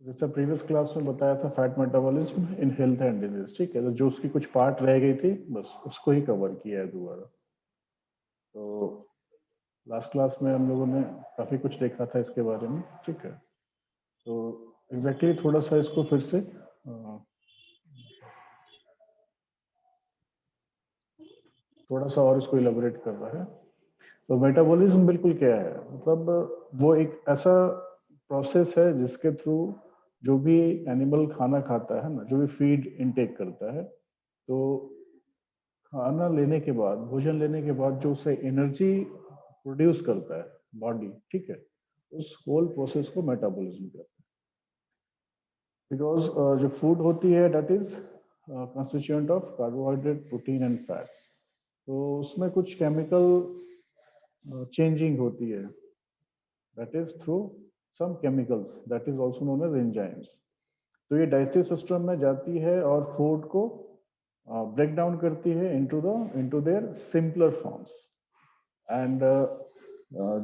जैसे previous class में बताया था fat metabolism in health and disease, ठीक है, तो जो उसकी कुछ पार्ट रह गई थी बस उसको ही कवर किया है दोबारा। तो लास्ट क्लास में हम लोगों ने काफी कुछ देखा था इसके बारे में, ठीक है। तो एग्जैक्टली थोड़ा सा इसको फिर से थोड़ा सा और इसको इलेबोरेट कर रहा है। तो मेटाबॉलिज्म बिल्कुल क्या है, मतलब वो एक ऐसा प्रोसेस है जिसके थ्रू जो भी एनिमल खाना खाता है ना, जो भी फीड इनटेक करता है, तो खाना लेने के बाद, भोजन लेने के बाद जो उसे एनर्जी प्रोड्यूस करता है बॉडी, ठीक है, उस होल प्रोसेस को मेटाबॉलिज्म कहते हैं। बिकॉज जो फूड होती है that is constituent of carbohydrate, protein and fat, तो उसमें कुछ केमिकल चेंजिंग होती है, that is through some chemicals that is also known as enzymes. तो ये डाइजेस्टिव सिस्टम में जाती है और फूड को ब्रेक डाउन करती है into their simpler forms, and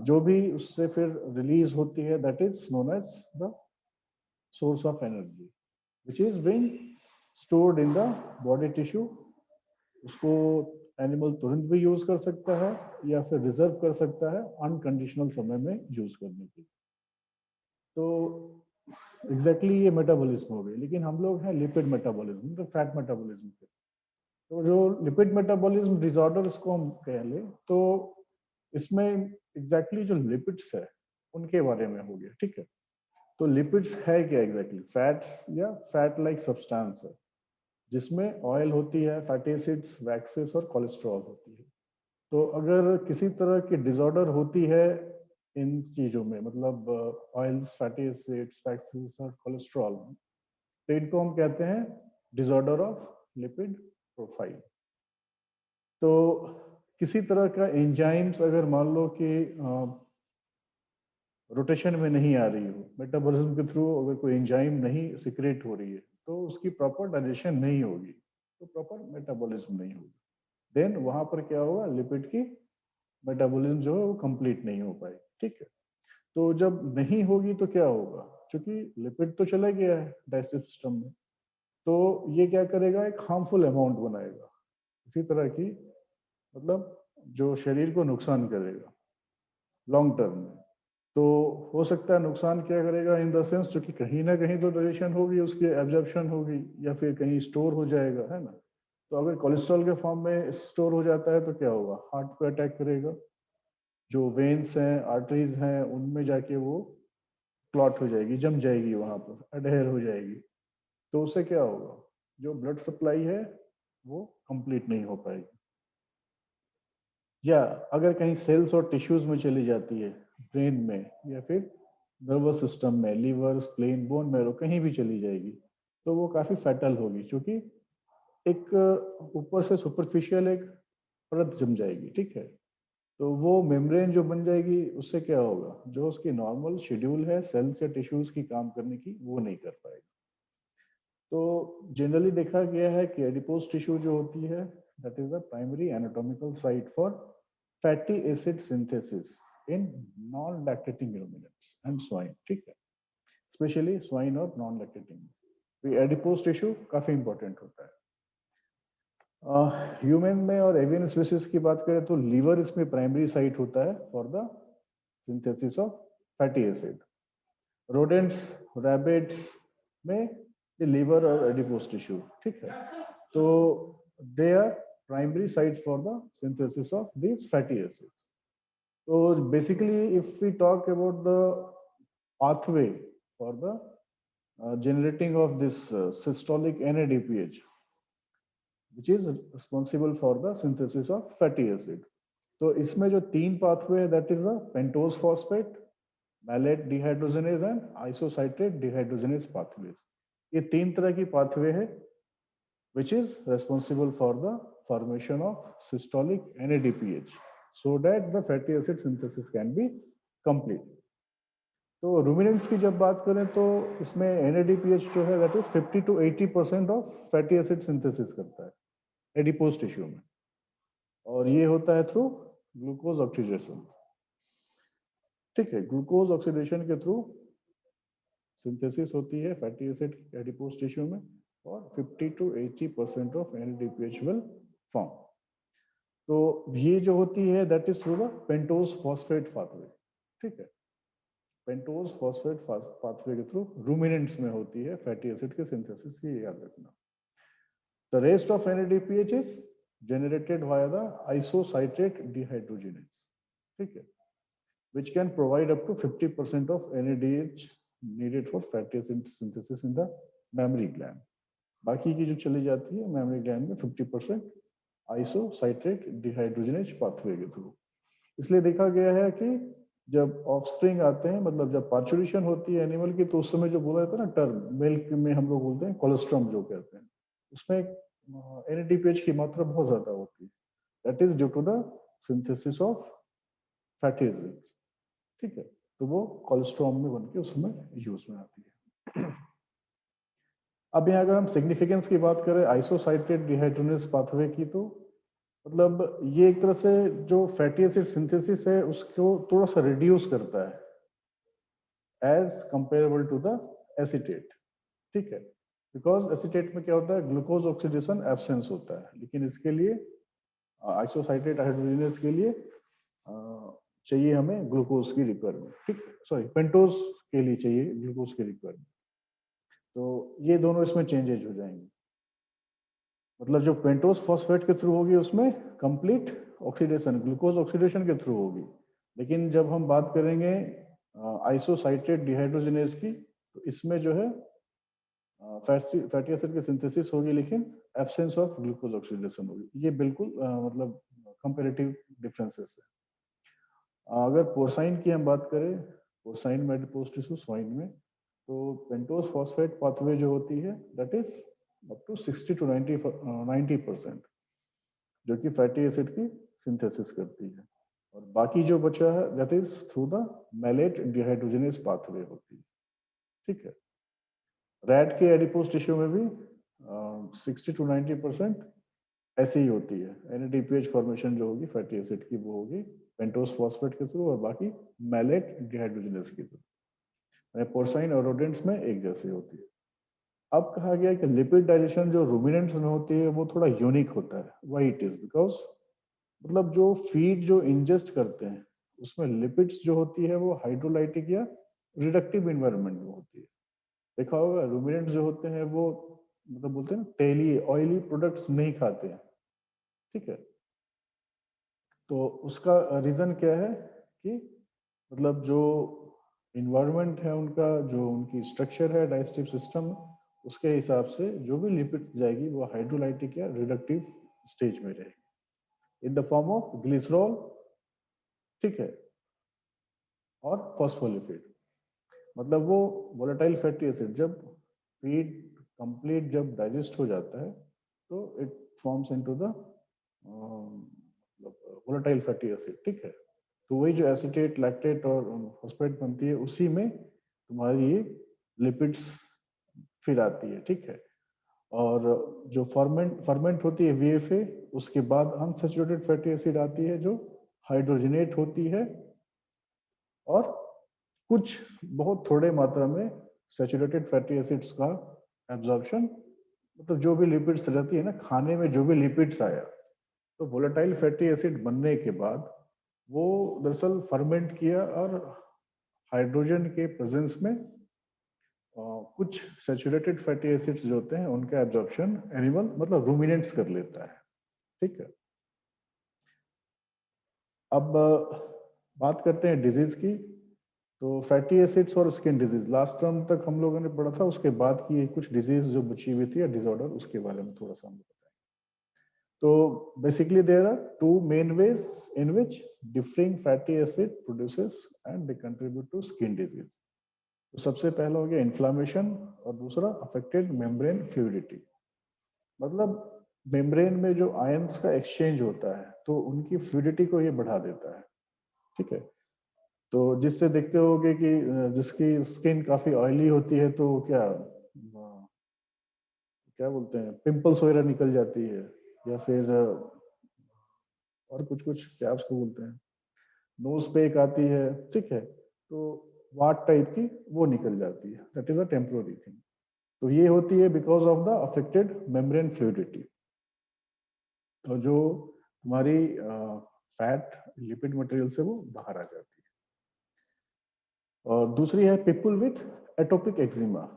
जो भी उससे फिर रिलीज होती है that is known as the source of energy which is being stored in the body tissue. उसको एनिमल तुरंत भी यूज कर सकता है या फिर रिजर्व कर सकता है अनकंडीशनल समय में यूज करने के लिए। तो एग्जैक्टली ये मेटाबॉलिज्म हो गई, लेकिन हम लोग हैं लिपिड मेटाबॉलिज्म, तो फैट मेटाबॉलिज्म पे। तो जो लिपिड मेटाबॉलिज्म डिसऑर्डर इसको हम कह ले, तो इसमें एग्जैक्टली जो लिपिड्स है उनके बारे में हो गया, ठीक है। तो लिपिड्स है क्या एग्जैक्टली? फैट्स या फैट लाइक सब्सटेंस है जिसमें ऑयल होती है, फैटी एसिड्स, वैक्सेस और कोलेस्ट्रॉल होती है। तो अगर किसी तरह की डिसऑर्डर होती है इन चीजों में, मतलब ऑयल्स, फैटी एसिड्स, वैक्सेस और कोलेस्ट्रॉल में, तो इनको हम कहते हैं डिसऑर्डर ऑफ लिपिड प्रोफाइल। तो किसी तरह का एंजाइम्स अगर मान लो कि रोटेशन में नहीं आ रही हो, मेटाबॉलिज्म के थ्रू अगर कोई एंजाइम नहीं सिक्रेट हो रही है, तो उसकी प्रॉपर डाइजेशन नहीं होगी, तो प्रॉपर मेटाबॉलिज्म नहीं होगी। देन वहां पर क्या होगा, लिपिड की मेटाबॉलिज्म जो है वो कंप्लीट नहीं हो पाए, ठीक है। तो जब नहीं होगी तो क्या होगा, क्योंकि लिपिड तो चला गया है डाइजेस्टिव सिस्टम में, तो ये क्या करेगा, एक हार्मफुल अमाउंट बनाएगा इसी तरह की, मतलब जो शरीर को नुकसान करेगा लॉन्ग टर्म में। तो हो सकता है नुकसान क्या करेगा इन द सेंस, जो कि कहीं ना कहीं तो डाइजेशन होगी, उसकी एब्जॉर्प्शन होगी, या फिर कहीं स्टोर हो जाएगा, है ना। तो अगर कोलेस्ट्रॉल के फॉर्म में स्टोर हो जाता है तो क्या होगा, हार्ट पे अटैक करेगा, जो वेन्स हैं, आर्टरीज हैं, उनमें जाके वो क्लॉट हो जाएगी, जम जाएगी, वहां पर अडहेर हो जाएगी। तो उससे क्या होगा, जो ब्लड सप्लाई है वो कंप्लीट नहीं हो पाएगी। या अगर कहीं सेल्स और टिश्यूज में चली जाती है, ब्रेन में या फिर नर्वस सिस्टम में, लीवर, स्प्लेन, बोन मैरो, कहीं भी चली जाएगी, तो वो काफी फैटल होगी, क्योंकि एक ऊपर से सुपरफिशियल एक परत जम जाएगी, ठीक है। तो वो मेम्ब्रेन जो बन जाएगी, उससे क्या होगा, जो उसकी नॉर्मल शेड्यूल है सेल्स या टिश्यूज की काम करने की, वो नहीं कर पाएगी। तो जनरली देखा गया है कि एडिपोज टिश्यू जो होती है that is the primary anatomical site for fatty acid synthesis in non lactating ruminants and swine, ठीक है, स्पेशली स्वाइन और नॉन लैक्टेटिंग। एडिपोज टिश्यू काफी इंपॉर्टेंट होता है। ह्यूमन में और एवियन स्पीसीज की बात करें तो लीवर इसमें प्राइमरी साइट होता है for the synthesis of fatty acid. Rodents, rabbits में ये लीवर और एडिपोज टिश्यू, ठीक है, तो they are primary sites for the synthesis of this fatty acids. तो basically if we talk about the pathway for the generating of this systolic NADPH, which is responsible for the synthesis of fatty acid. तो इसमें जो तीन pathway है that is the pentose phosphate, malate dehydrogenase and isocitrate dehydrogenase pathways. ये तीन तरह की pathway है which is responsible for the formation of systolic NADPH so that the fatty acid synthesis can be complete. तो ruminants की जब बात करें तो इसमें NADPH जो है that is 50 to 80% of fatty acid synthesis करता है एडिपोज टिश्यू में, और ये होता है थ्रू ग्लूकोज ऑक्सीडेशन, ठीक है। ग्लूकोज ऑक्सीडेशन के थ्रू सिंथेसिस होती है फैटी एसिड एडिपोज टिश्यू में, और 50 to 80% of NADPH will form. तो ये जो होती है that is through the pentose phosphate pathway, ठीक है। पेंटोज फॉस्फेट पाथवे के थ्रू रूमिनेंट्स में होती है फैटी एसिड के सिंथेसिस, ये याद रखना। The rest of NADPH is generated via the isocitrate dehydrogenase, ठीक है, which can provide up to 50% of NADH needed for fatty acid synthesis in the mammary gland। बाकी की जो चली जाती है मेमोरी ग्लैंड में 50% आइसोसाइट्रेट डिहाइड्रोजनेज पाथवे के थ्रू। इसलिए देखा गया है कि जब ऑफस्प्रिंग आते हैं, मतलब जब पार्चुरेशन होती है एनिमल की, तो उस समय जो बोला जाता है ना टर्म, मिल्क में हम लोग बोलते हैं कोलेस्ट्रॉम जो कहते हैं, उसमें NADPH की मात्रा बहुत ज्यादा होती है। That is due to the synthesis of fatty acids, ठीक है। तो वो कोलेस्ट्रॉम में बनके उसमें यूज में आती है। अब यहाँ अगर हम सिग्निफिकेंस की बात करें आइसोसाइट्रेट डिहाइड्रोजनेज पाथवे की, तो मतलब ये एक तरह से जो फैटी एसिड सिंथेसिस है उसको थोड़ा सा रिड्यूस करता है as comparable to the acetate, ठीक है। बिकॉज एसीटेट में क्या होता है, ग्लूकोज ऑक्सीडेशन एब्सेंस होता है, लेकिन इसके लिए आइसोसाइट्रेट हाइड्रोजनेज के लिए चाहिए हमें ग्लूकोज की रिक्वायरमेंट, ठीक, सॉरी पेंटोज के लिए चाहिए ग्लूकोज की रिक्वायरमेंट। तो ये दोनों इसमें चेंजेज हो जाएंगे। मतलब जो पेंटोज फॉस्फेट के थ्रू होगी उसमें कंप्लीट ऑक्सीडेशन, ग्लूकोज ऑक्सीडेशन के थ्रू होगी, लेकिन जब हम बात करेंगे आइसोसाइट्रेट डिहाइड्रोजनेज की, तो इसमें जो है फैटी एसिड की सिंथेसिस होगी, लेकिन एब्सेंस ऑफ ग्लूकोज ऑक्सीडेशन होगी। ये बिल्कुल मतलब कंपैरेटिव डिफरेंसेस है। अगर पोर्साइन की हम बात करें, पोर्साइन में एडिपोज टिश्यू स्वाइन में, तो पेंटोज फॉस्फेट पाथवे जो होती है that is up to 60 to 90% जो कि फैटी एसिड की सिंथेसिस करती है, और बाकी जो बचा है that is through the malate dehydrogenase pathway होती है, ठीक है। रैट के एडिपोज टिश्यू में भी 60 to 90% ऐसे ही होती है। NADPH फॉर्मेशन जो होगी फैटी एसिड की वो होगी पेंटोज फॉस्फेट के थ्रू, और बाकी मैलेट डिहाइड्रोजनेज के थ्रू। पोर्साइन और रोडेंट्स में एक जैसी होती है। अब कहा गया कि लिपिड डाइजेशन जो रूमिनेंट्स में होती है वो थोड़ा यूनिक होता है। व्हाई इट इज, बिकॉज मतलब जो फीड जो इंजेस्ट करते हैं उसमें लिपिड्स जो होती है वो हाइड्रोलाइटिक या रिडक्टिव एनवायरनमेंट में होती है। देखा होगा रूमिनेंट्स जो होते हैं वो मतलब बोलते हैं ना तेली ऑयली प्रोडक्ट्स नहीं खाते हैं, ठीक है। तो उसका रीजन क्या है कि मतलब जो इन्वायरमेंट है उनका, जो उनकी स्ट्रक्चर है डाइजेस्टिव सिस्टम, उसके हिसाब से जो भी लिपिड जाएगी वो हाइड्रोलाइटिक या रिडक्टिव स्टेज में रहेगी in the form of glycerol, ठीक है, और फॉस्फोलिपिड। मतलब वो वोलेटाइल फैटी एसिड जब फीड कंप्लीट जब डाइजेस्ट हो जाता है तो it forms into the volatile fatty acid, ठीक है। तो वही जो एसीटेट लैक्टेट और फॉस्फेट बनती है उसी में तुम्हारी ये लिपिड्स फिर आती है, ठीक है। और जो फर्मेंट होती है VFA, उसके बाद अनसैचुरेटेड फैटी एसिड आती है जो हाइड्रोजनेट होती है, और कुछ बहुत थोड़े मात्रा में सैचुरेटेड फैटी एसिड्स का एब्जॉर्प्शन, मतलब जो भी लिपिड्स रहती है ना खाने में, जो भी लिपिड्स आया, तो वोलेटाइल फैटी एसिड बनने के बाद वो दरअसल फर्मेंट किया और हाइड्रोजन के प्रेजेंस में कुछ सैचुरेटेड फैटी एसिड्स जो होते हैं उनका एब्जॉर्प्शन एनिमल मतलब रूमिनेंट्स कर लेता है, ठीक है। अब बात करते हैं डिजीज की। तो फैटी एसिड्स और स्किन डिजीज लास्ट टर्म तक हम लोगों ने पढ़ा था, उसके बाद की कुछ डिजीज जो बची हुई थी या डिसऑर्डर, उसके बारे में थोड़ा सा हम बताएं। तो basically there are two main ways in which differing fatty acid produces and they contribute to skin disease. तो सबसे पहला हो गया इन्फ्लामेशन, और दूसरा अफेक्टेड मेम्ब्रेन फ्लूइडिटी। मतलब मेम्ब्रेन में जो आयंस का एक्सचेंज होता है तो उनकी फ्लूइडिटी को ये बढ़ा देता है, ठीक है। तो जिससे देखते होगे कि जिसकी स्किन काफी ऑयली होती है तो क्या क्या बोलते हैं पिंपल्स वगैरह निकल जाती है, या फिर और कुछ कुछ क्या उसको बोलते हैं नोज पे एक आती है, ठीक है। तो वाट टाइप की वो निकल जाती है, that is a temporary thing. तो ये होती है because of the affected membrane fluidity. तो जो हमारी फैट लिपिड मटेरियल से वो बाहर आ जाती है। और दूसरी है पीपल विथ एटोपिक एक्जिमा।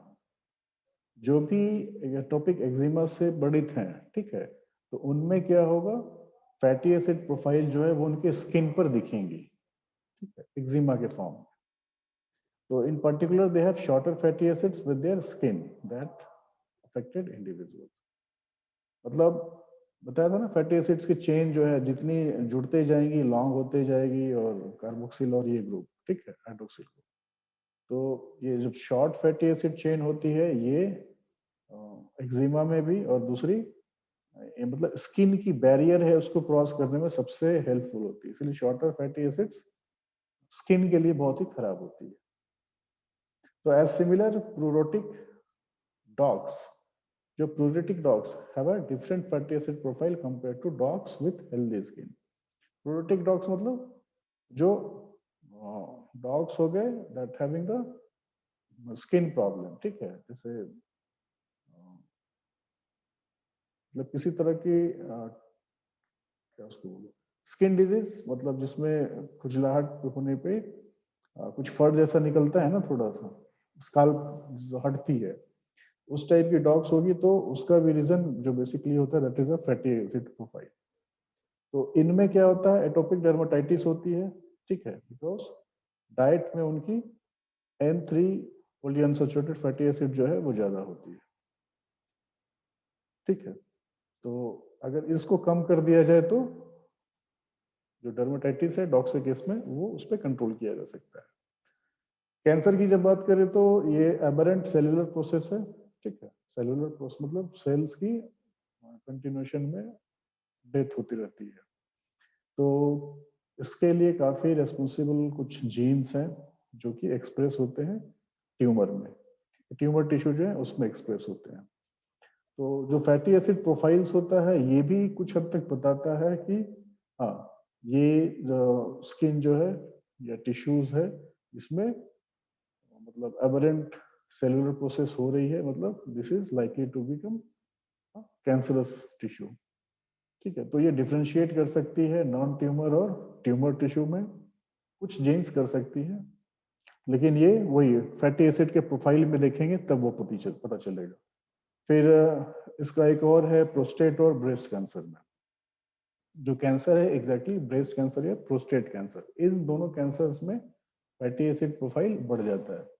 जो भी एटोपिक एक्जिमा से पीड़ित हैं, ठीक है, तो उनमें क्या होगा, फैटी एसिड प्रोफाइल जो है वो उनके स्किन पर दिखेंगी, ठीक है, एक्जिमा के फॉर्म में। तो इन particular they have shorter fatty acids with their skin that affected individual. मतलब बताया था ना, फैटी एसिड्स की चेन जो है जितनी जुड़ते जाएंगी लॉन्ग होते जाएगी, और कार्बोक्सिल और ये ग्रुप, ठीक है, हाइड्रोक्सिल ग्रुप। तो ये जब शॉर्ट फैटी एसिड चेन होती है ये एक्जिमा में भी, और दूसरी ये मतलब स्किन की बैरियर है उसको क्रॉस करने में सबसे हेल्पफुल होती है, इसलिए शॉर्टर फैटी एसिड्स स्किन के लिए बहुत ही खराब होती है। तो एज सिमिलर प्रोरोटिक डॉग्स, जो pruritic dogs have a different fatty acid profile compare to dogs with healthy skin. Pruritic dogs मतलब जो डॉग्स हो गए that having the skin problem, ठीक है, जैसे मतलब किसी तरह की क्या उसको बोलो, स्किन डिजीज, मतलब जिसमें खुजलाहट होने पे कुछ फर जैसा निकलता है ना, थोड़ा सा स्काल्प जो हटती है, उस टाइप की डॉग्स होगी, तो उसका भी रीजन जो बेसिकली होता है that is a fatty acid profile. तो इनमें क्या होता है, एटोपिक डर्माटाइटिस होती है, ठीक है, बिकॉज डाइट में उनकी N3 पॉलीअनसैचुरेटेड फैटी एसिड जो है वो ज्यादा होती है, ठीक है। तो अगर इसको कम कर दिया जाए तो जो डर्माटाइटिस है डॉग्स के केस में वो उस पर कंट्रोल किया जा सकता है। कैंसर की जब बात करें तो ये एबरेंट सेलुलर प्रोसेस है, ठीक है, सेलुलर प्रोसेस मतलब सेल्स की कंटिन्यूएशन में डेथ होती रहती है। तो इसके लिए काफी रेस्पॉन्सिबल कुछ जीन्स हैं जो कि एक्सप्रेस होते हैं ट्यूमर में, ट्यूमर टिश्यू जो है उसमें एक्सप्रेस होते हैं। तो जो फैटी एसिड प्रोफाइल्स होता है ये भी कुछ हद तक बताता है कि हाँ, ये जो स्किन जो है या टिश्यूज है इसमें मतलब एबरेंट सेलुलर प्रोसेस हो रही है, मतलब this is likely to become cancerous tissue, ठीक है। तो ये डिफ्रेंशिएट कर सकती है नॉन ट्यूमर और ट्यूमर टिश्यू में, कुछ जीन्स कर सकती है, लेकिन ये वही फैटी एसिड के प्रोफाइल में देखेंगे तब वो पता चलेगा। फिर इसका एक और है प्रोस्टेट और ब्रेस्ट कैंसर में। जो कैंसर है एग्जैक्टली ब्रेस्ट कैंसर या प्रोस्टेट कैंसर, इन दोनों कैंसर्स में फैटी एसिड प्रोफाइल बढ़ जाता है।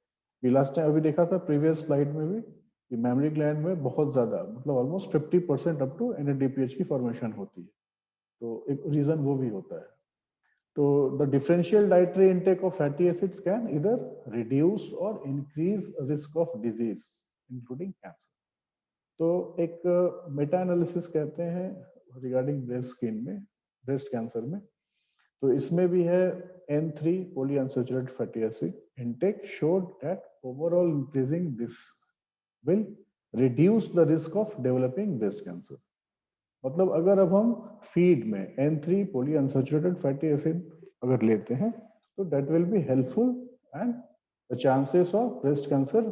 लास्ट टाइम अभी देखा था प्रीवियस स्लाइड में भी कि मेमोरी ग्लैंड में बहुत ज्यादा मतलब ऑलमोस्ट 50% अप टू NADPH की फॉर्मेशन होती है। तो एक रीजन वो भी होता है। तो the differential dietary intake of fatty acids can इधर रिड्यूस और increase risk of disease including cancer. तो एक मेटा एनालिसिस कहते हैं रिगार्डिंग ब्रेस्ट स्किन में, ब्रेस्ट कैंसर में, तो इसमें भी है N3 polyunsaturated fatty acid intake showed that overall increasing this will reduce the risk of developing breast cancer। मतलब अगर अब हम फीड में N3 polyunsaturated fatty acid अगर लेते हैं तो that will be helpful and the chances of breast cancer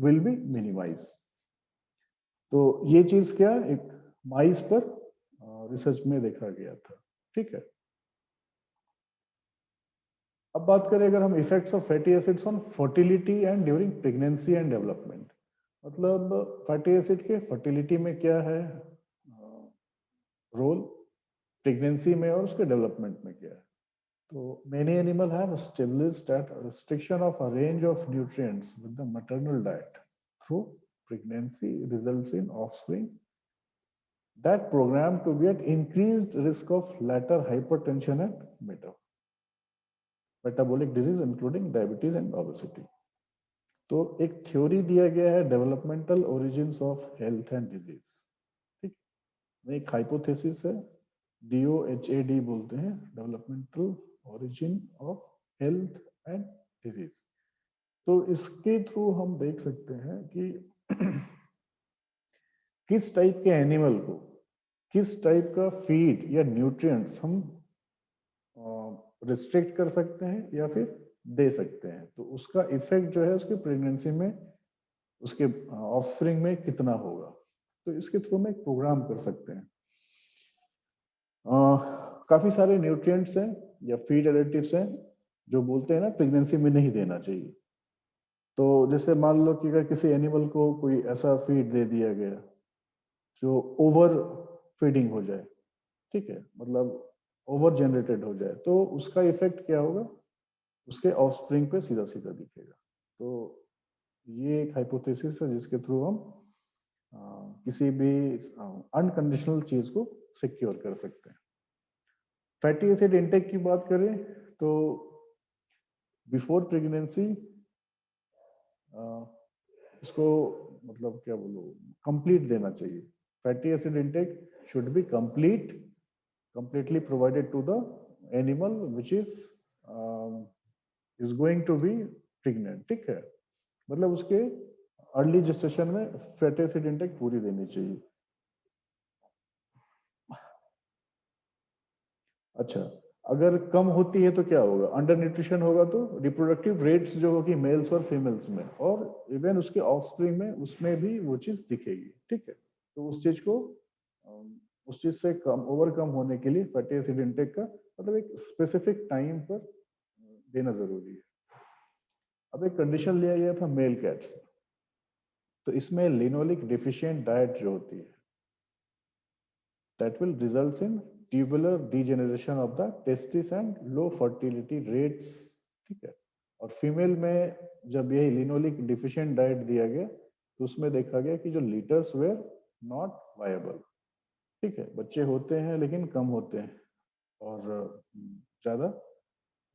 will be minimized। तो ये चीज क्या एक माइस पर रिसर्च में देखा गया था, ठीक है। अब बात करें अगर हम effects of fatty acids on fertility and during pregnancy and development, मतलब फैटी एसिड के फर्टिलिटी में क्या है रोल, प्रेगनेंसी में और उसके डेवलपमेंट में क्या है। तो many animal have established that restriction of a range of nutrients with the maternal diet through pregnancy results in offspring that program to be at increased risk of later hypertension and metabolic disease including diabetes and obesity। तो एक theory दिया गया है developmental origins of health and disease, ठीक, एक hypothesis है, DOHAD बोलते हैं, developmental origin of health and disease. तो इसके थ्रू हम देख सकते हैं कि किस टाइप के एनिमल को किस टाइप का फीड या न्यूट्रिएंट्स हम रिस्ट्रिक्ट कर सकते हैं या फिर दे सकते हैं, तो उसका इफेक्ट जो है उसकी प्रेगनेंसी में, उसके ऑफस्प्रिंग में कितना होगा, तो इसके थ्रू में एक प्रोग्राम कर सकते हैं। काफी सारे न्यूट्रिएंट्स हैं या फीड एडिटिव्स हैं जो बोलते हैं ना प्रेगनेंसी में नहीं देना चाहिए। तो जैसे मान लो कि अगर किसी एनिमल को कोई ऐसा फीड दे दिया गया जो ओवर फीडिंग हो जाए, ठीक है, मतलब ओवर जनरेटेड हो जाए, तो उसका इफेक्ट क्या होगा, उसके ऑफस्प्रिंग पे सीधा सीधा दिखेगा। तो ये एक हाइपोथेसिस है जिसके थ्रू हम किसी भी अनकंडीशनल चीज को सिक्योर कर सकते हैं। फैटी एसिड इंटेक की बात करें तो बिफोर प्रेगनेंसी इसको मतलब क्या बोलो, कंप्लीट देना चाहिए। Fatty acid intake should be completely provided to the animal which is going to be pregnant, ठीक है, मतलब उसके अर्ली जेस्टेशन में फैटी एसिड इंटेक पूरी देनी चाहिए। अच्छा, अगर कम होती है तो क्या होगा, अंडर न्यूट्रिशन होगा तो रिप्रोडक्टिव रेट्स जो होगी मेल्स और फीमेल्स में, और इवन उसके ऑफस्प्रिंग में, उसमें भी वो चीज दिखेगी, ठीक है। तो उस चीज को उस चीज से कम ओवरकम होने के लिए फैटी एसिड इंटेक का मतलब एक स्पेसिफिक टाइम पर देना जरूरी है। अब एक कंडीशन लिया गया था मेल कैट्स, तो इसमें लिनोलिक डिफिशिएंट डाइट जो होती है that will result in tubular degeneration of the testis and low fertility rates, ठीक है। और फीमेल में जब यही लिनोलिक डिफिशिएंट डाइट दिया गया तो उसमें देखा गया कि जो लीटर्स वेर नॉट वायबल, ठीक है, बच्चे होते हैं लेकिन कम होते हैं और ज्यादा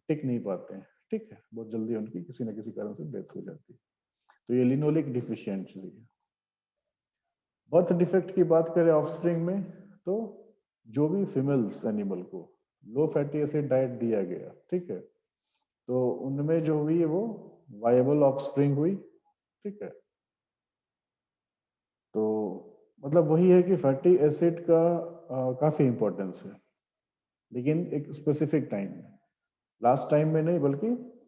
टिक नहीं पाते हैं, ठीक है, बहुत जल्दी उनकी किसी न किसी कारण से डेथ हो जाती है। तो ये लिनोलिक डिफिशियंसी है। बर्थ डिफेक्ट की बात करें ऑफस्प्रिंग में, तो जो भी फीमेल्स एनिमल को लो फैटी एसिड डाइट दिया गया, ठीक है, तो उनमें जो हुई है वो वायबल ऑफस्प्रिंग हुई, ठीक है। तो मतलब वही है कि फैटी एसिड का काफी इंपॉर्टेंस है, लेकिन एक स्पेसिफिक टाइम में, लास्ट टाइम में नहीं, बल्कि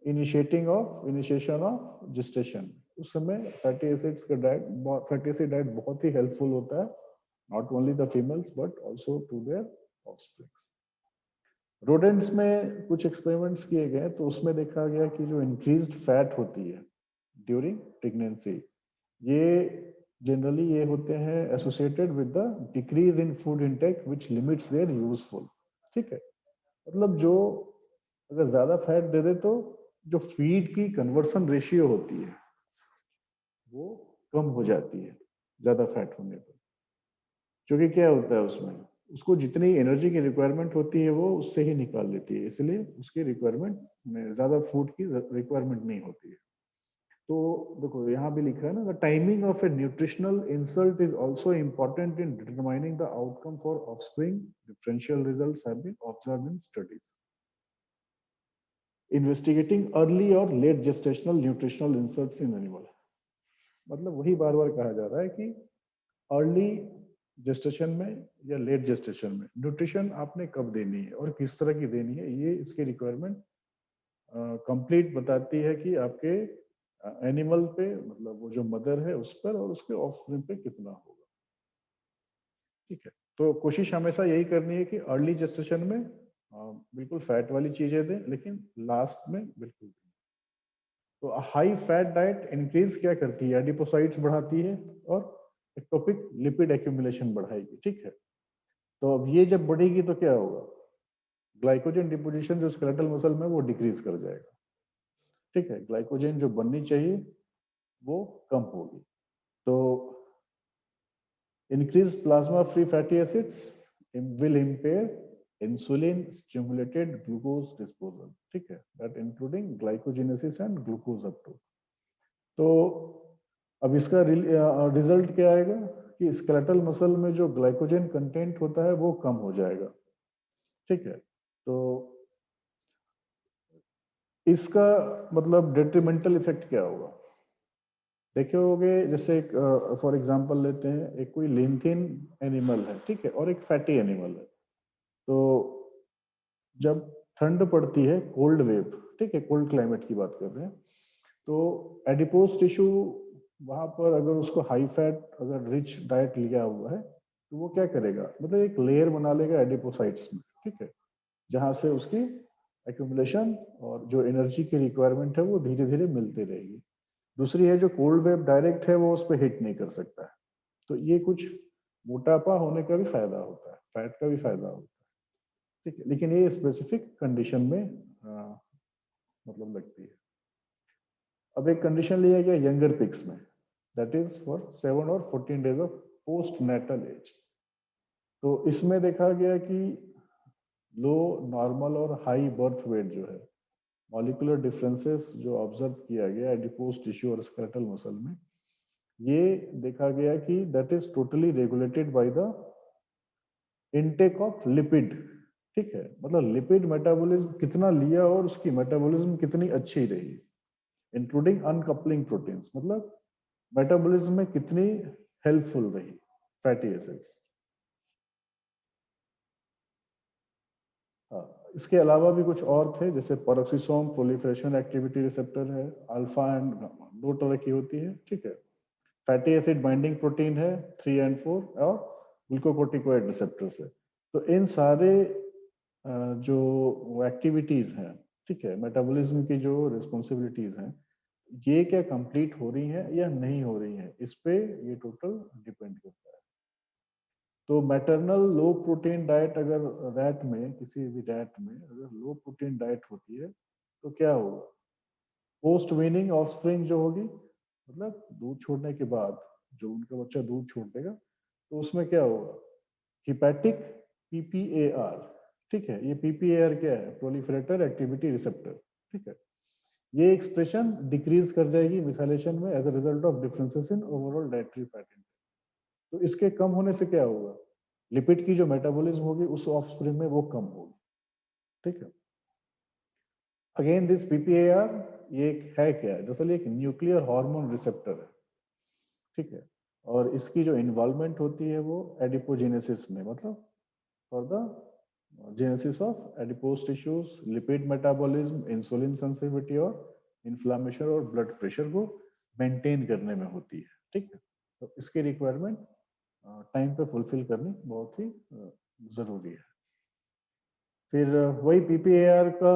इनिशिएशन ऑफ जेस्टेशन, उस समय फैटी एसिड्स का डाइट, फैटी एसिड डाइट बहुत ही हेल्पफुल होता है, not only the females but also to their offsprings. Rodents में कुछ एक्सपेरिमेंट्स किए गए तो उसमें देखा गया कि जो इंक्रीज्ड फैट होती है ड्यूरिंग प्रेगनेंसी, ये जनरली ये होते हैं associated with the decrease in food intake which limits their useful, ठीक है, मतलब जो अगर ज्यादा फैट दे दे तो जो फीड की कन्वर्सन रेशियो होती है वो कम हो जाती है ज्यादा फैट होने पर, क्योंकि क्या होता है उसमें, उसको जितनी एनर्जी की रिक्वायरमेंट होती है वो उससे ही निकाल लेती है, इसलिए उसकी रिक्वायरमेंट में ज्यादा फूड की रिक्वायरमेंट नहीं होती है। तो देखो यहाँ भी लिखा है ना, the timing of a nutritional insult is also important in determining the outcome for offspring, differential results have been observed in studies investigating early और late gestational nutritional inserts in animal. मतलब वही बार बार कहा जा रहा है कि अर्ली जेस्टेशन में या लेट जेस्टेशन में न्यूट्रिशन आपने कब देनी है और किस तरह की देनी है, ये इसकी रिक्वायरमेंट कंप्लीट बताती है कि आपके एनिमल पे, मतलब वो जो मदर है उस पर और उसके ऑफस्प्रिंग पे कितना होगा, ठीक है। तो कोशिश हमेशा यही करनी है कि अर्ली जेस्टेशन में बिल्कुल फैट वाली चीजें दें, लेकिन लास्ट में बिल्कुल। तो हाई फैट डाइट इंक्रीज क्या करती है, एडिपोसाइट्स बढ़ाती है और एक्टोपिक लिपिड एक्यूमुलेशन बढ़ाएगी, ठीक है। तो अब ये जब बढ़ेगी तो क्या होगा, ग्लाइकोजन डिपोजिशन जो स्केलेटल मसल में वो डिक्रीज कर जाएगा, ठीक है, ग्लाइकोजन जो बननी चाहिए वो कम होगी। तो increase plasma free fatty acids will impair insulin stimulated glucose disposal, ठीक है, that including glycogenesis and glucose uptake. तो अब इसका रिजल्ट क्या आएगा कि स्केलेटल मसल में जो ग्लाइकोजन कंटेंट होता है वो कम हो जाएगा, ठीक है। तो इसका मतलब डेट्रीमेंटल इफेक्ट क्या होगा, देखे होगे, जैसे एक फॉर एग्जांपल लेते हैं, एक कोई लीन एनिमल है, ठीक है, और एक फैटी एनिमल है। तो जब ठंड पड़ती है, कोल्ड वेव, ठीक है, कोल्ड क्लाइमेट की बात कर रहे हैं, तो एडिपोज टिश्यू वहां पर अगर उसको हाई फैट अगर रिच डाइट लिया हुआ है तो वो क्या करेगा, मतलब एक लेयर बना लेगा एडिपोसाइट्स में, ठीक है, जहां से उसकी एक्यूमुलेशन और जो एनर्जी की रिक्वायरमेंट है वो धीरे धीरे मिलती रहेगी। दूसरी है जो कोल्ड वेव डायरेक्ट है वो उस पर हिट नहीं कर सकता है, तो ये कुछ मोटापा होने का भी फायदा होता है, फैट का भी फायदा होता है, ठीक है, लेकिन ये स्पेसिफिक कंडीशन में मतलब लगती है। अब एक कंडीशन लिया गया यंगर पिग्स में, दैट इज फॉर 7 और 14 days of post natal age. तो इसमें देखा गया कि लो, नॉर्मल और हाई बर्थ वेट जो है, मॉलिक्यूलर डिफरेंसेस जो ऑब्जर्व किया गया एडिपोज टिश्यू और स्केलेटल मसल में, ये देखा गया कि that is totally regulated by the intake of lipid, ठीक है, मतलब लिपिड मेटाबॉलिज्म कितना लिया और उसकी मेटाबॉलिज्म कितनी अच्छी रही, इंक्लूडिंग अनकपलिंग प्रोटीन्स, मतलब मेटाबॉलिज्म में कितनी हेल्पफुल रही फैटी एसिड्स। हाँ, इसके अलावा भी कुछ और थे, जैसे पेरोक्सिसोम प्रोलिफरेशन एक्टिविटी रिसेप्टर है, अल्फा एंड गामा, दो तरह की होती है, ठीक है। फैटी एसिड बाइंडिंग प्रोटीन है 3 और 4, और ग्लूकोकोर्टिकोइड रिसेप्टर्स है। तो इन सारे जो एक्टिविटीज हैं, ठीक है, मेटाबॉलिज्म की जो रिस्पॉन्सिबिलिटीज हैं, ये क्या कंप्लीट हो रही हैं या नहीं हो रही हैं, इस पे ये टोटल डिपेंड करता है। तो मैटरनल लो प्रोटीन डाइट अगर रैट में, किसी भी रैट में अगर लो प्रोटीन डाइट होती है तो क्या होगा, पोस्ट वीनिंग ऑफस्प्रिंग जो होगी, मतलब दूध छोड़ने के बाद जो उनका बच्चा दूध छोड़ देगा, तो उसमें क्या होगा, हिपैटिक पीपीएआर, ठीक है, ये पीपीएआर क्या है, प्रोलिफरेटर एक्टिविटी रिसेप्टर, ठीक है, ये एक्सप्रेशन डिक्रीज कर जाएगी मिथाइलेशन में as a result of differences in overall dietary fat intake. तो इसके कम होने से क्या होगा, लिपिड की जो मेटाबॉलिज्म होगी उस ऑफस्प्रिंग में वो कम होगी, ठीक है। अगेन दिस पीपीएआर ये एक है क्या, दरअसल एक न्यूक्लियर हार्मोन रिसेप्टर है, ठीक है, और इसकी जो इन्वॉल्वमेंट होती है वो एडिपोजेनेसिस में, मतलब for the genesis of adipose tissues, lipid metabolism, insulin sensitivity और इन्फ्लामेशन और ब्लड प्रेशर को मेंटेन करने में होती है, ठीक है। तो इसकी रिक्वायरमेंट टाइम पे फुलफिल करनी बहुत ही जरूरी है। फिर वही पीपीएआर का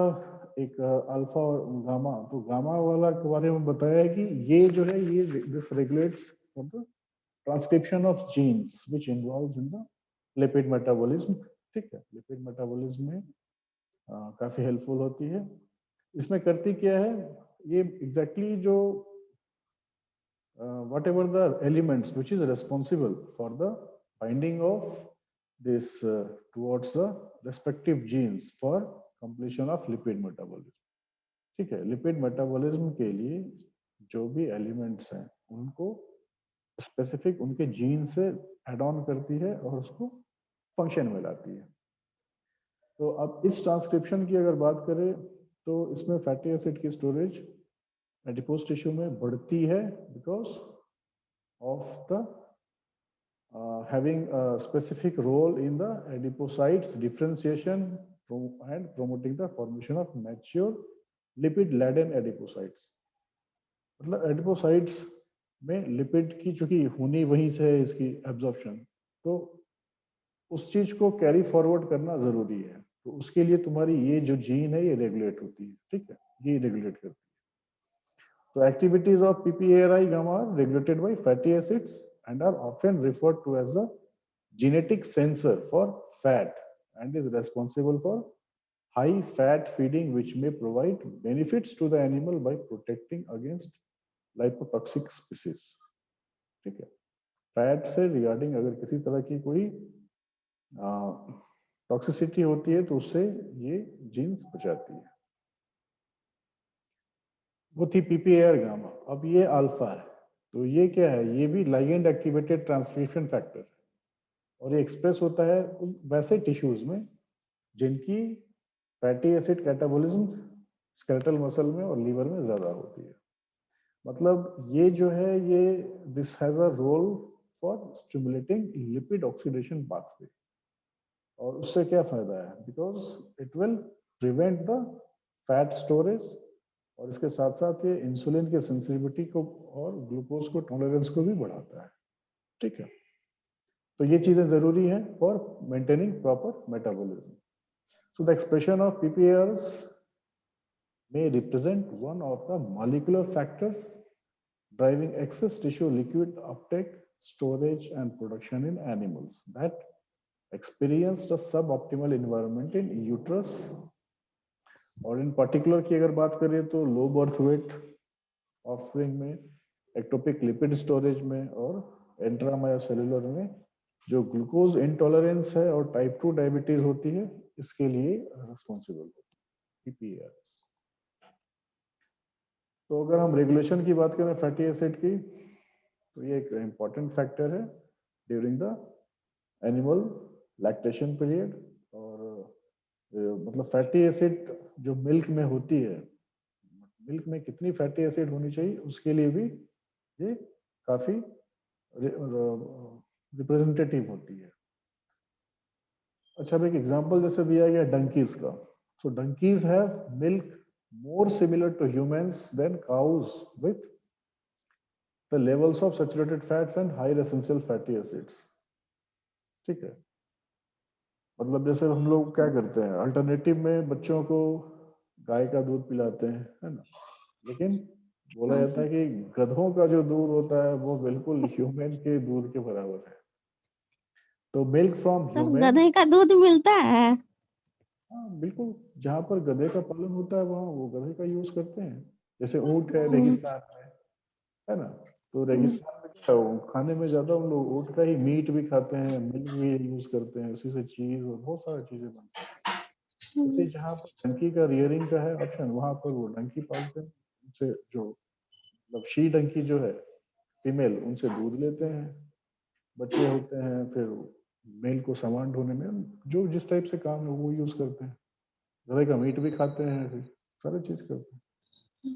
एक अल्फा और गामा, तो गामा वाला के बारे में बताया है कि ये जो है ये this regulates for the transcription of genes which involves in the lipid metabolism, ठीक है, लिपिड मेटाबॉलिज्म में काफी हेल्पफुल होती है। इसमें करती क्या है, ये एग्जैक्टली जो whatever the elements which is responsible for the binding of this towards the respective genes for completion of lipid metabolism, ठीक है, लिपिड मेटाबॉलिज्म के लिए जो भी एलिमेंट्स हैं उनको स्पेसिफिक उनके जीन से एड ऑन करती है और उसको फंक्शन में लाती है। तो अब इस ट्रांसक्रिप्शन की अगर बात करें तो इसमें फैटी एसिड की स्टोरेज एडिपोज टिश्यू में बढ़ती है because of the having a specific role in the adipocytes differentiation and promoting the formation of mature lipid laden adipocytes। मतलब एडिपोसाइट्स में लिपिड की चूंकि होनी वहीं से है इसकी एब्जॉर्प्शन, तो उस चीज को कैरी फॉरवर्ड करना जरूरी है, तो उसके लिए तुम्हारी ये जो जीन है ये रेगुलेट होती है, ठीक है, ये रेगुलेट करती है। So activities of PPARI gamma are regulated by fatty acids and are often referred to as the genetic sensor for fat and is responsible for high fat feeding which may provide benefits to the animal by protecting against lipotoxic species, ठीक है। Fat से regarding अगर किसी तरह की कोई toxicity होती है तो उससे ये जीन्स बचाती है। वो थी पीपीआर गामा। अब ये अल्फा है, तो ये क्या है, ये भी लाइगेंड एक्टिवेटेड ट्रांसक्रिप्शन फैक्टर है और ये एक्सप्रेस होता है वैसे टिश्यूज में जिनकी fatty acid catabolism skeletal muscle में और लीवर में ज्यादा होती है। मतलब ये जो है ये this has a role for stimulating lipid oxidation pathway. और उससे क्या फायदा है, because it will prevent the fat storage, और इसके साथ साथ ये इंसुलिन के सेंसिटिविटी को और ग्लूकोज को टॉलरेंस को भी बढ़ाता है। ठीक है, तो ये चीजें जरूरी हैं for maintaining proper metabolism. So the expression of PPARs may represent one of the molecular factors driving excess tissue liquid uptake, storage, and production in animals that experienced a suboptimal environment in uterus, और इन particular की अगर बात करें तो low birth weight offspring में, ectopic lipid storage में, और इंट्रामायोसेलुलर में जो ग्लूकोज इंटॉलरेंस है और टाइप 2 डायबिटीज होती है, इसके लिए रिस्पॉन्सिबल होती है पीपीआर। तो अगर हम रेगुलेशन की बात करें फैटी एसिड की, तो ये एक इम्पॉर्टेंट फैक्टर है during the animal lactation period. और मतलब फैटी एसिड जो मिल्क में होती है, मिल्क में कितनी फैटी एसिड होनी चाहिए उसके लिए भी ये काफी रिप्रेजेंटेटिव होती है। अच्छा, अब एक एग्जांपल जैसे दिया गया डंकीज का। So donkeys have milk more similar to humans than cows with the levels of saturated fats and high essential fatty acids। ठीक है, मतलब जैसे हम लोग क्या करते हैं, अल्टरनेटिव में बच्चों को गाय का दूध पिलाते हैं, है ना, लेकिन बोला जाता है कि गधों का जो दूध होता है वो बिल्कुल ह्यूमन के दूध के बराबर है। तो मिल्क फ्रॉम ह्यूमन, गधे का दूध मिलता है? हाँ बिल्कुल, जहाँ पर गधे का पालन होता है वहाँ वो गधे का यूज करते हैं। जैसे ऊंट है रेगिस्तान में, है ना, तो रेगिस्तान में क्या है, खाने में ज्यादा हम लोग ऊंट का ही मीट भी खाते हैं, मिल्क भी यूज करते हैं, उसी से चीज और बहुत सारी चीजें बनती हैं। जैसे जहाँ पर डंकी का रियरिंग का है ऑप्शन, वहां पर वो डंकी पालते हैं, उनसे जो मतलब शी डंकी जो है फीमेल, उनसे दूध लेते हैं, बच्चे होते हैं, फिर मेल को सामान ढोने में जो जिस टाइप से काम है वो यूज करते हैं, गधे का मीट भी खाते हैं, फिर सारी चीज करते हैं।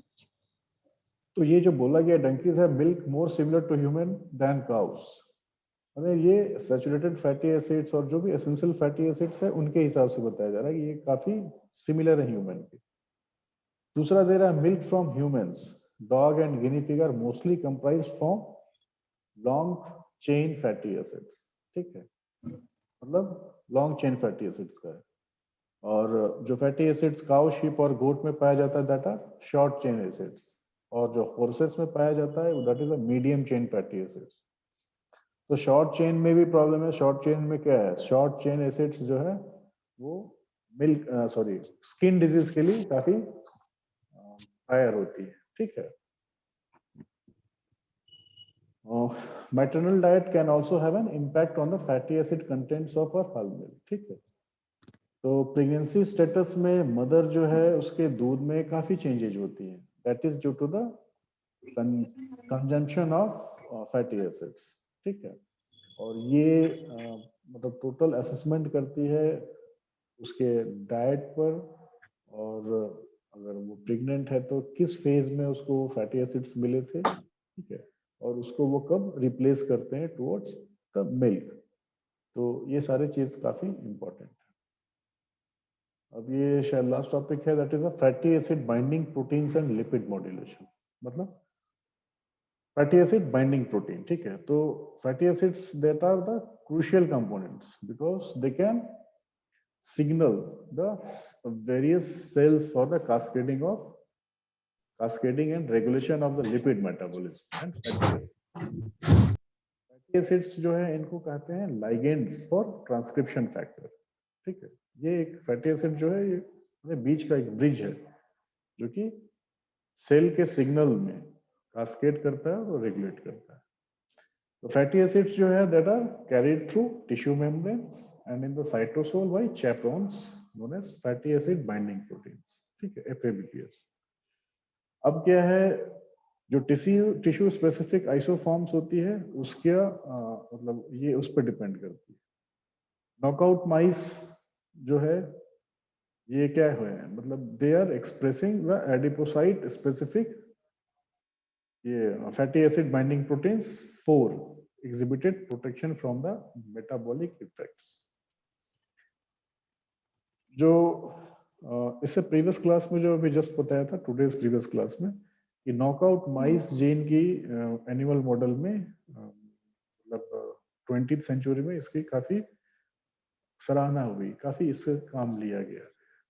तो ये जो बोला गया डंकीज है milk more similar to human than cows, हमें ये सैचुरेटेड फैटी एसिड्स और जो भी एसेंशियल फैटी एसिड्स है उनके हिसाब से बताया जा रहा है कि ये काफी सिमिलर है ह्यूमन के। दूसरा दे रहा है milk from humans, dog and guinea pig are mostly comprised from long chain fatty acids. ठीक है, मतलब लॉन्ग चेन फैटी एसिड्स का है। और जो फैटी एसिड्स काउ, शीप और गोट में पाया जाता है that are short chain acids, और जो हॉर्सेस में पाया जाता है that is a medium chain fatty acids. तो शॉर्ट चेन में भी प्रॉब्लम है। शॉर्ट चेन में क्या है, शॉर्ट चेन एसिड्स जो है वो मिल्क स्किन डिजीज के लिए काफी हायर होती है। ठीक है, maternal diet can also have an impact on the fatty acid contents of our हल मिल्क। ठीक है, तो प्रेगनेंसी स्टेटस में मदर जो है उसके दूध में काफी चेंजेज होती है, that is due to the consumption of fatty acids. ठीक है, और ये मतलब टोटल असेसमेंट करती है उसके डाइट पर, और अगर वो प्रेग्नेंट है तो किस फेज में उसको फैटी एसिड्स मिले थे। ठीक है, और उसको वो कब रिप्लेस करते हैं टुवर्ड्स द मिल्क। तो ये सारी चीज काफी इंपॉर्टेंट है। अब ये शायद लास्ट टॉपिक है, that is a fatty acid binding proteins and lipid modulation. मतलब फैटी एसिड बाइंडिंग प्रोटीन। ठीक है, तो fatty acids that are the crucial components because they can signal the various cells for the cascading and regulation of the lipid metabolism and fatty acids। Fatty acids जो है इनको कहते हैं ligands for transcription factor. ठीक है, ये एक fatty acid जो है ये बीच का एक ब्रिज है जो कि सेल के सिग्नल में कास्केड करता है और रेगुलेट करता है। तो फैटी एसिड्स जो है that are carried through tissue membranes and in the cytosol by chaperones known as fatty acid binding proteins। ठीक है, FABPs। अब क्या है, जो टिश्यू स्पेसिफिक आइसोफॉर्म्स होती है उसके मतलब ये उस पर डिपेंड करती है। नॉकआउट माइस जो है ये क्या है, मतलब they are expressing the adipocyte specific ये fatty acid binding proteins 4 exhibited protection from the metabolic effects। जो इससे प्रीवियस क्लास में जो अभी जस्ट बताया था, टुडेज प्रीवियस क्लास में, कि नॉकआउट माइस जीन की एनिमल मॉडल में मतलब 20th सेंचुरी में इसकी काफी सराहना हुई, काफी इससे काम लिया गया।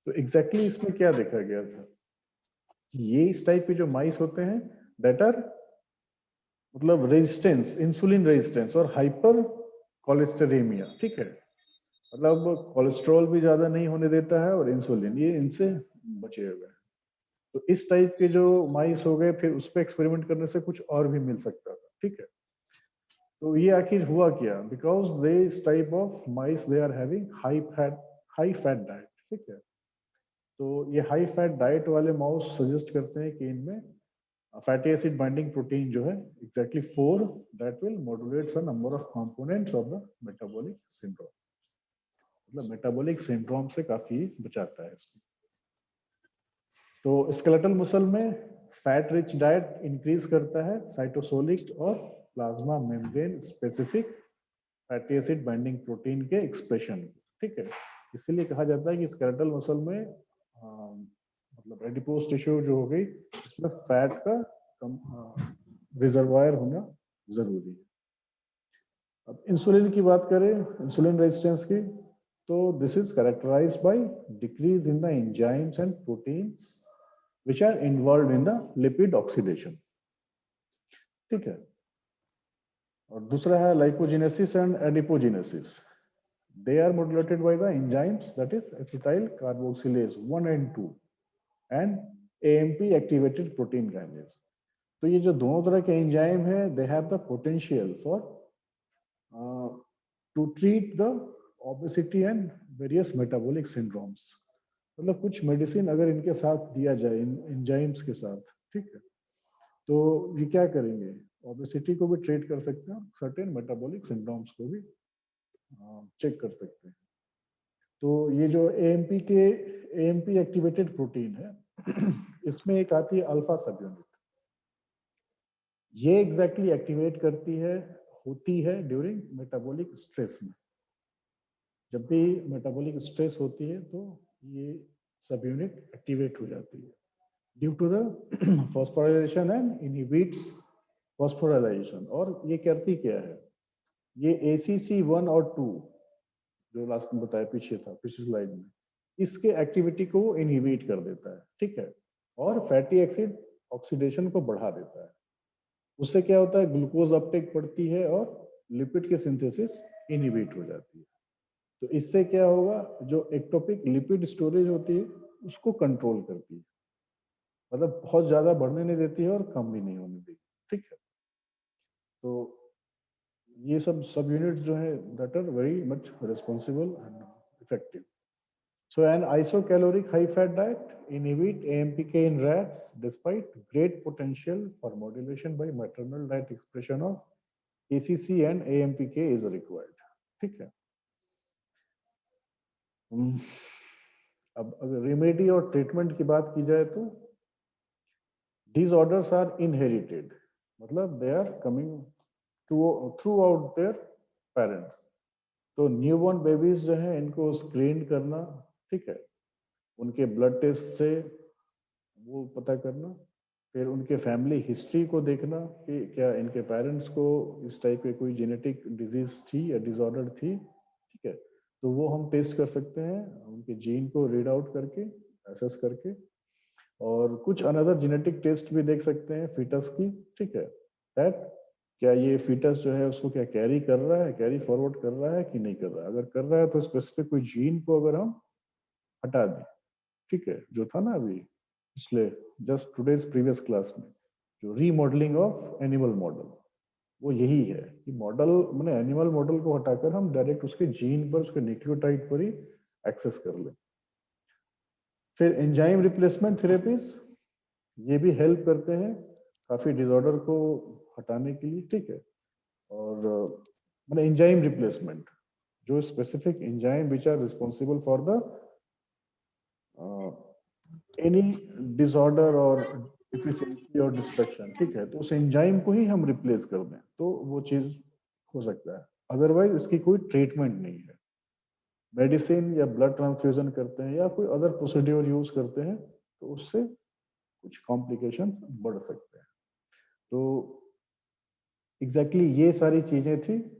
तो एग्जैक्टली इसमें क्या देखा गया था, ये इस टाइप के जो माइस होते हैं दैट आर मतलब रेजिस्टेंस, इंसुलिन रेजिस्टेंस और हाइपर कोलेस्टेरेमिया, ठीक है, मतलब कोलेस्ट्रॉल भी ज्यादा नहीं होने देता है और इंसुलिन, ये इनसे बचे हुए हैं। तो इस टाइप के जो माइस हो गए, फिर उस पर एक्सपेरिमेंट करने से कुछ और भी मिल सकता था, ठीक है। तो ये आखिर हुआ क्या, बिकॉज दे इस type of mice they are having high fat diet, ठीक है। तो ये हाई फैट डाइट वाले माउस सजेस्ट करते हैं कि इनमें फैटी एसिड बाइंडिंग प्रोटीन जो है exactly 4 that will modulate the number of components of the metabolic syndrome, मतलब मेटाबॉलिक सिंड्रोम से काफी बचाता है इसको। तो स्केलेटल मसल में फैट रिच डाइट इंक्रीज करता है साइटोसोलिक और plasma membrane specific fatty acid binding protein के एक्सप्रेशन, ठीक है। इसीलिए कहा जाता है कि स्केलेटल मसल में मतलब एडिपोज टिश्यू जो हो गई, इसमें फैट का रिजर्वायर होना जरूरी है। अब इंसुलिन की बात करें, इंसुलिन रेजिस्टेंस की, तो this is characterised by decrease in the enzymes and proteins which are involved in the lipid oxidation, ठीक है। और दूसरा है lipogenesis and adipogenesis, they are modulated by the enzymes that is acetyl carboxylase 1 and 2 and AMP activated protein kinase। तो ये जो दोनों तरह के एंजाइम है, they have the potential for to treat the obesity and various metabolic syndromes। मतलब कुछ medicine अगर इनके साथ दिया जाए, इन एंजाइम्स के साथ, ठीक है, तो ये क्या करेंगे, ओबेसिटी को भी ट्रीट कर सकते हैं, सर्टेन मेटाबॉलिक सिंड्रोम्स को भी चेक कर सकते हैं। तो ये जो एएमपी एक्टिवेटेड प्रोटीन है इसमें एक आती है अल्फा सब यूनिट, ये एग्जैक्टली एक्टिवेट करती है, होती है ड्यूरिंग मेटाबॉलिक स्ट्रेस में। जब भी मेटाबॉलिक स्ट्रेस होती है तो ये सब यूनिट एक्टिवेट हो जाती है due to the phosphorylation and inhibits phosphorylation. और ये करती क्या है, ये ACC1 और 2 जो लास्ट में बताया, पीछे था पिछली स्लाइड में, इसके एक्टिविटी को इनहिबिट कर देता है, ठीक है, और फैटी एसिड ऑक्सीडेशन को बढ़ा देता है। उससे क्या होता है, ग्लूकोज अपटेक बढ़ती है और लिपिड की सिंथेसिस इनहिबिट हो जाती है। तो इससे क्या होगा, जो एक्टोपिक लिपिड स्टोरेज होती है उसको कंट्रोल करती है, मतलब बहुत ज्यादा बढ़ने नहीं देती है और कम भी नहीं होने देती, ठीक है। तो ये सब यूनिट्स जो है that are very much responsible and effective. So an isocaloric high fat diet inhibit AMPK in rats despite great potential for modulation by maternal diet expression of ACC and AMPK is required, ठीक है। अब अगर remedy और treatment की बात की जाए तो disorders are inherited, मतलब they are coming throughout their parents। तो न्यूबॉर्न बेबीज जो है इनको स्क्रीन करना, ठीक है, उनके ब्लड टेस्ट से वो पता करना, फिर उनके फैमिली हिस्ट्री को देखना कि क्या इनके पेरेंट्स को इस टाइप के कोई जेनेटिक डिजीज थी या डिसऑर्डर थी, ठीक है, तो वो हम टेस्ट कर सकते हैं उनके जीन को रीड आउट करके, एसेस करके। और कुछ अनदर जेनेटिक टेस्ट भी देख सकते हैं फीटस की, ठीक है, दैट क्या ये फीटस जो है उसको क्या कैरी कर रहा है, कैरी फॉरवर्ड कर रहा है कि नहीं कर रहा है। अगर कर रहा है तो स्पेसिफिक कोई जीन को अगर हम हटा दें, ठीक है, जो था ना अभी पिछले जस्ट टुडेज प्रीवियस क्लास में, जो रीमॉडलिंग ऑफ एनिमल मॉडल, वो यही है कि मॉडल मैंने एनिमल मॉडल को हटाकर हम डायरेक्ट उसके जीन पर, उसके न्यूक्लियोटाइड पर ही एक्सेस कर लें। फिर एंजाइम रिप्लेसमेंट थेरेपीज, ये भी हेल्प करते हैं काफी डिसऑर्डर को हटाने के लिए, ठीक है। और मैंने एंजाइम रिप्लेसमेंट, जो specific enzyme which are responsible for the any disorder और डिफिशियंसी और डिस्ट्रक्शन, ठीक है, तो उस एंजाइम को ही हम रिप्लेस कर दें तो वो चीज हो सकता है, अदरवाइज इसकी कोई ट्रीटमेंट नहीं है। मेडिसिन या ब्लड ट्रांसफ्यूजन करते हैं या कोई अदर प्रोसीड्यूर यूज करते हैं तो उससे कुछ कॉम्प्लिकेशन बढ़ सकते हैं। तो एग्जैक्टली ये सारी चीजें थी